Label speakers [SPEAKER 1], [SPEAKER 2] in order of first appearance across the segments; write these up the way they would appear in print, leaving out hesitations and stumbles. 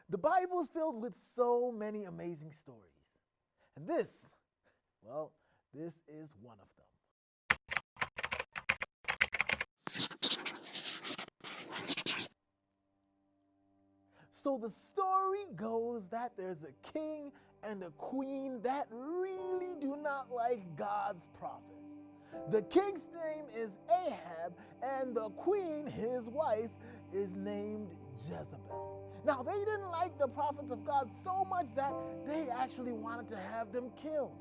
[SPEAKER 1] The Bible is filled with so many amazing stories. And this is one of them. So the story goes that there's a king and a queen that really do not like God's prophets. The king's name is Ahab, and the queen, his wife, is named Jezebel. Now, they didn't like the prophets of God so much that they actually wanted to have them killed.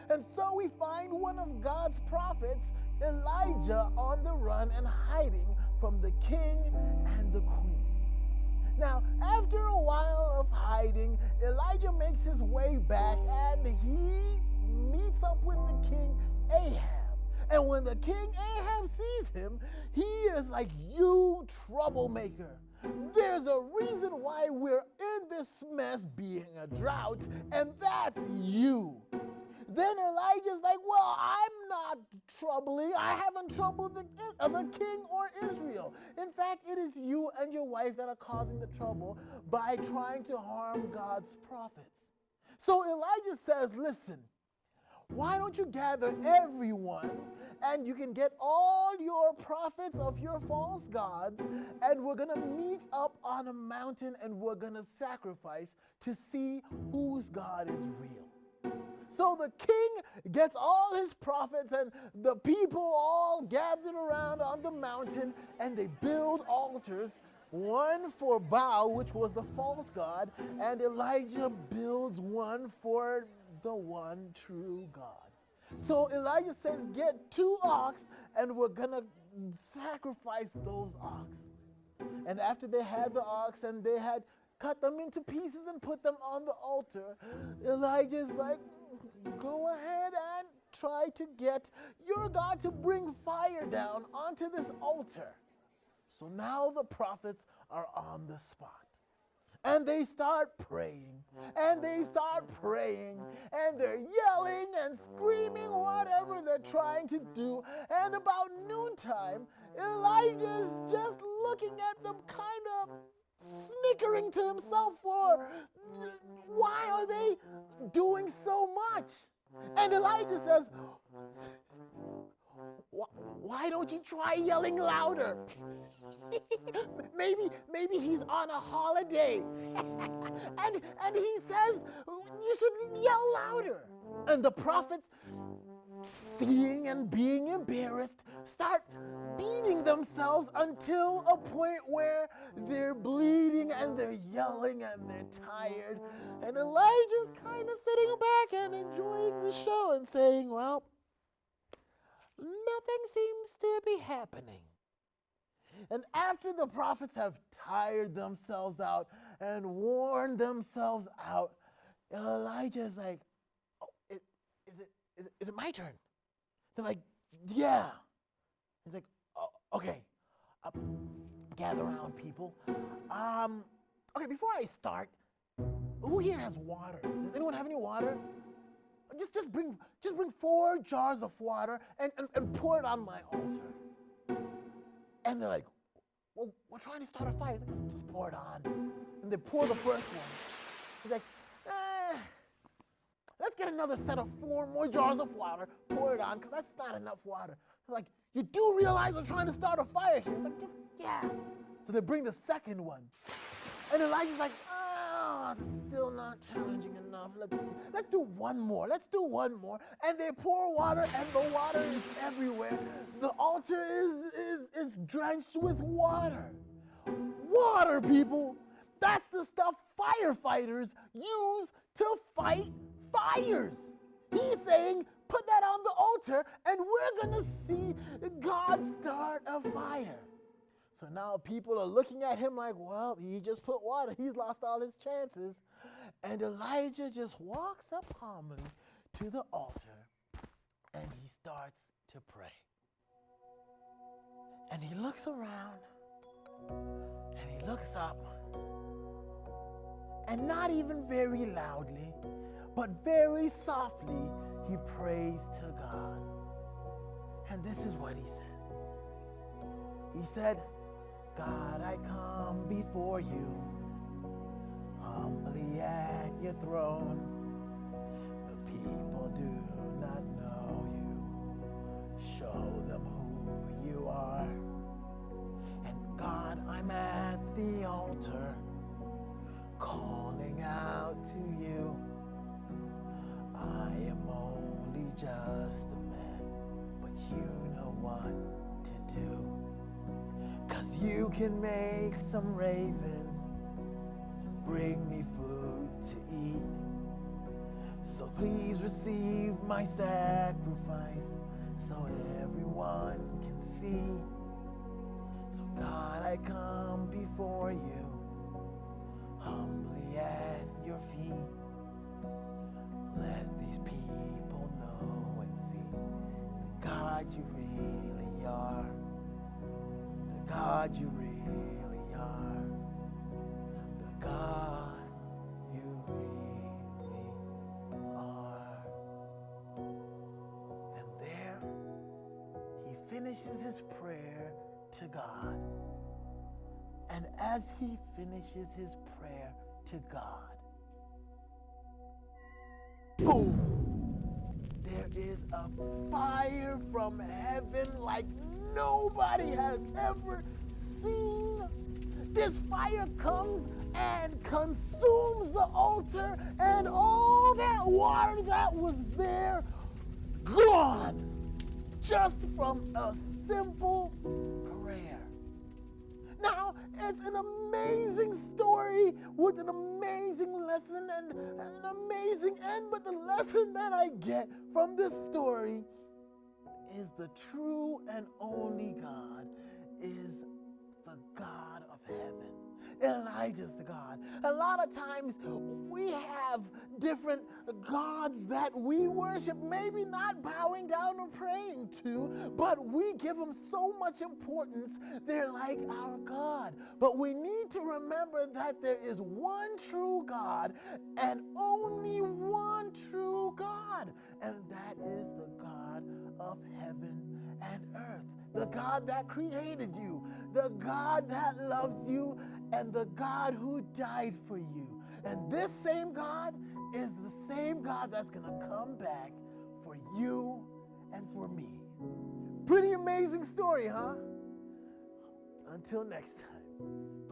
[SPEAKER 1] And so we find one of God's prophets, Elijah, on the run and hiding from the king and the queen. Now, after a while of hiding, Elijah makes his way back and he meets up with the king Ahab. And when the king Ahab sees him, he is like, "You troublemaker. There's a reason why we're in this mess being a drought, and that's you." Then Elijah's like, "Well, I'm not troubling. I haven't troubled the king or Israel. In fact, it is you and your wife that are causing the trouble by trying to harm God's prophets." So Elijah says, "Listen, why don't you gather everyone and you can get all your prophets of your false gods, and we're going to meet up on a mountain and we're going to sacrifice to see whose God is real." So the king gets all his prophets and the people all gathered around on the mountain, and they build altars, one for Baal, which was the false god, and Elijah builds one for the one true God. So Elijah says, "Get 2 ox and we're going to sacrifice those ox." And after they had the ox and they had cut them into pieces and put them on the altar, Elijah's like, "Go ahead and try to get your God to bring fire down onto this altar." So now the prophets are on the spot. And they start praying, and they start praying, and they're yelling and screaming whatever they're trying to do. And about noontime, Elijah's just looking at them, kind of snickering to himself for, why are they doing so much? And Elijah says, "Why don't you try yelling louder?" maybe he's on a holiday. and he says, "You should yell louder." And the prophets, seeing and being embarrassed, start beating themselves until a point where they're bleeding and they're yelling and they're tired. And Elijah's kind of sitting back and enjoying the show and saying, "Well, nothing seems to be happening." And after the prophets have tired themselves out and worn themselves out, Elijah's like, "Oh, is it my turn?" They're like, "Yeah." He's like, "Oh, okay. Gather around, people. Okay, before I start, who here has water? Does anyone have any water? Just bring 4 jars of water and pour it on my altar." And they're like, "Well, we're trying to start a fire." He's like, just pour it on. And they pour the first one. He's like, "Let's get another set of 4 more jars of water, pour it on, because that's not enough water." He's like, "You do realize we're trying to start a fire here?" He's like, "Yeah." So they bring the second one. And Elijah's like, "This is still not challenging enough. Let's do one more. Let's do one more." And they pour water, and the water is everywhere. The altar is drenched with water. Water, people. That's the stuff firefighters use to fight fires. He's saying, put that on the altar, and we're going to see God start a fire. So now people are looking at him like, well, he just put water. He's lost all his chances. And Elijah just walks up calmly to the altar, and he starts to pray. And he looks around, and he looks up, and not even very loudly, but very softly, he prays to God. And this is what he says. He said, "God, I come before you your throne. The people do not know you. Show them who you are. And God, I'm at the altar, calling out to you. I am only just a man, but you know what to do. 'Cause you can make some ravens bring me food to eat. So please receive my sacrifice so everyone can see. So God, I come before you, humbly at your feet. Let these people know and see the God you really are. The God you really are. The God you really are. And there he finishes his prayer to God. And as he finishes his prayer to God, boom! There is a fire from heaven like nobody has ever seen. This fire comes and consumes the altar, and all that water that was there, gone. Just from a simple prayer. Now, it's an amazing story with an amazing lesson and an amazing end, but the lesson that I get from this story is the true and only God is the God of heaven. Elijah's the God. A lot of times we have different gods that we worship, maybe not bowing down or praying to, but we give them so much importance. They're like our God. But we need to remember that there is one true God and only one true God, and that is the God of heaven and earth. The God that created you, the God that loves you, and the God who died for you. And this same God is the same God that's going to come back for you and for me. Pretty amazing story, huh? Until next time.